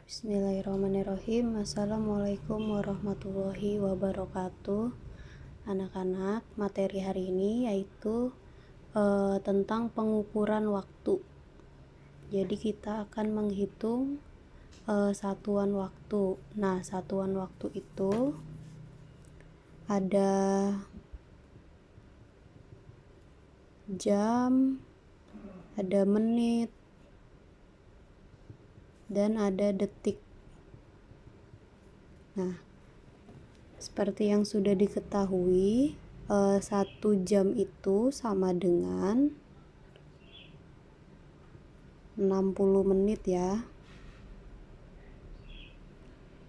Bismillahirrahmanirrahim. Assalamualaikum warahmatullahi wabarakatuh. Anak-anak, materi hari ini yaitu tentang pengukuran waktu. Jadi kita akan menghitung satuan waktu. Nah, satuan waktu itu ada jam, ada menit, dan ada detik. Nah, seperti yang sudah diketahui, 1 jam itu sama dengan 60 menit ya.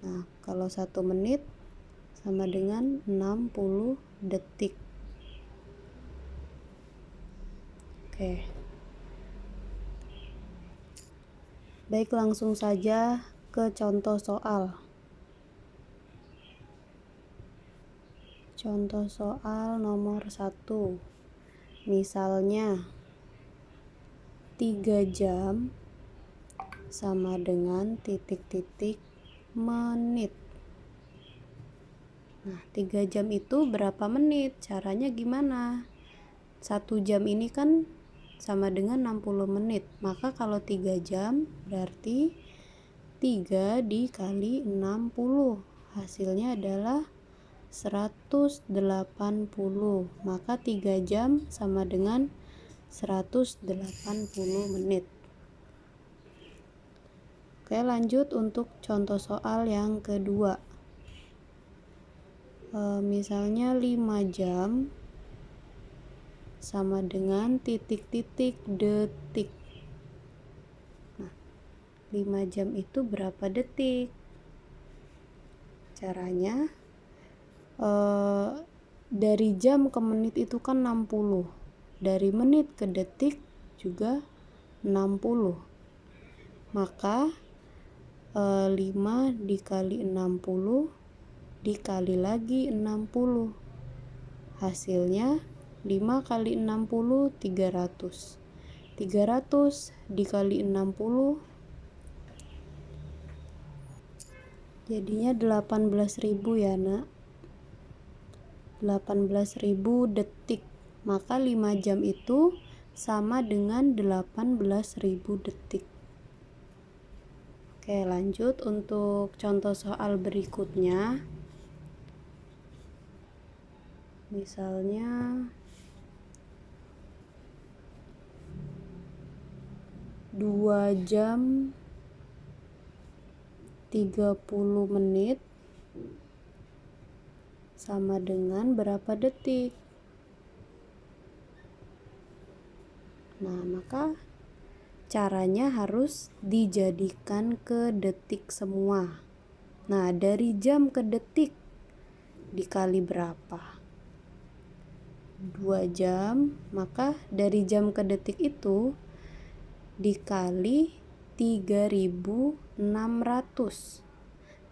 Nah, kalau 1 menit sama dengan 60 detik. Oke. Baik, langsung saja ke contoh soal. Contoh soal nomor 1. Misalnya 3 jam sama dengan titik-titik menit. Nah, 3 jam itu berapa menit? Caranya gimana? 1 jam ini kan sama dengan 60 menit. Maka kalau 3 jam berarti 3 dikali 60. Hasilnya adalah 180. Maka 3 jam sama dengan 180 menit. Oke, lanjut untuk contoh soal yang kedua. Misalnya 5 jam sama dengan titik-titik detik. Nah, 5 jam itu berapa detik? Caranya dari jam ke menit itu kan 60. Dari menit ke detik juga 60. Maka 5 dikali 60 dikali lagi 60. Hasilnya 5 kali 60 300. 300 dikali 60 jadinya 18.000 ya, Nak. 18.000 detik. Maka 5 jam itu sama dengan 18.000 detik. Oke, lanjut untuk contoh soal berikutnya. Misalnya 2 jam 30 menit sama dengan berapa detik? Nah, maka caranya harus dijadikan ke detik semua. Nah, dari jam ke detik dikali berapa? 2 jam, maka dari jam ke detik itu dikali 3.600.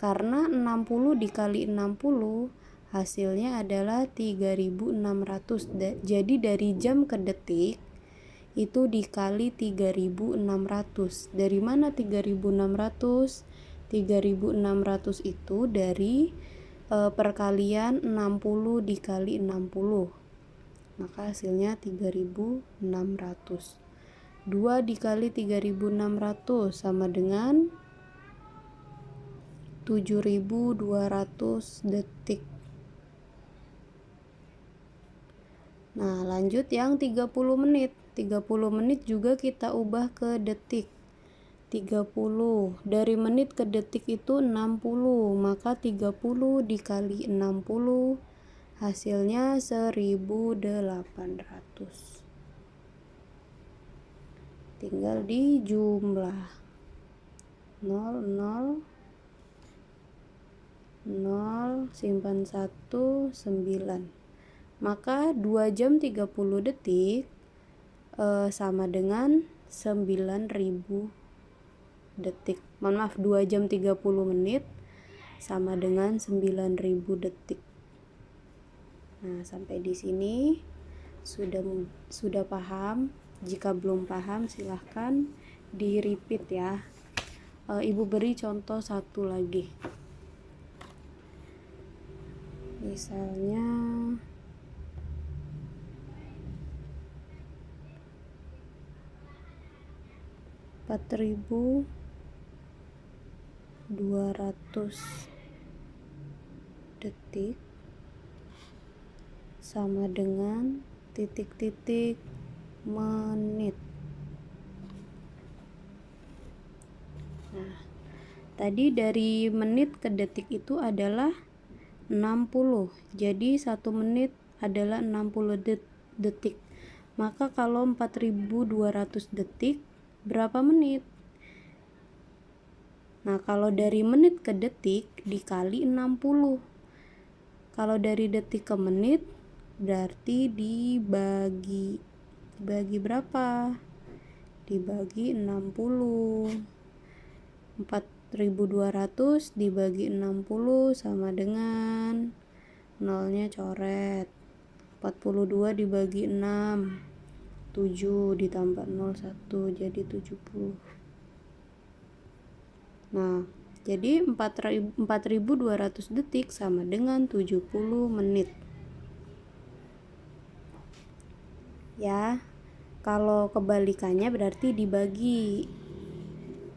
Karena 60 dikali 60 hasilnya adalah 3.600. Jadi dari jam ke detik itu dikali 3.600. Dari mana 3.600? 3.600 itu dari perkalian 60 dikali 60. Maka hasilnya 3.600. 2 dikali 3.600 sama dengan 7.200 detik. Nah, lanjut yang 30 menit. 30 menit juga kita ubah ke detik. 30 dari menit ke detik itu 60. Maka 30 dikali 60 hasilnya 1.800. Tinggal dijumlah. 0 0 0 simpan 1 9. Maka 2 jam 30 detik sama dengan 9.000 detik. Mohon maaf, 2 jam 30 menit sama dengan 9.000 detik. Nah, sampai di sini sudah paham? Jika belum paham silahkan di repeat ya. Ibu beri contoh satu lagi. Misalnya 4.200 detik sama dengan titik-titik menit. Nah, tadi dari menit ke detik itu adalah 60. Jadi 1 menit adalah 60 detik. Maka kalau 4.200 detik berapa menit? Nah, kalau dari menit ke detik dikali 60. Kalau dari detik ke menit berarti dibagi berapa? Dibagi 60. 4.200 dibagi 60 sama dengan nolnya coret. 42 dibagi 6, 7 ditambah 0 1 jadi 70. Nah, jadi 4.200 detik sama dengan 70 menit. Ya, kalau kebalikannya berarti dibagi.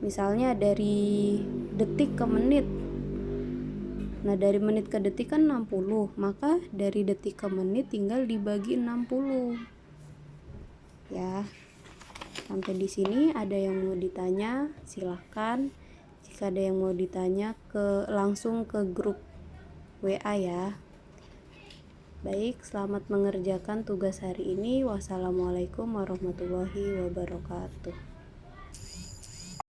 Misalnya dari detik ke menit. Nah, dari menit ke detik kan 60, maka dari detik ke menit tinggal dibagi 60. Ya. Sampai di sini ada yang mau ditanya, silahkan. Jika ada yang mau ditanya langsung ke grup WA ya. Baik, selamat mengerjakan tugas hari ini. Wassalamualaikum warahmatullahi wabarakatuh.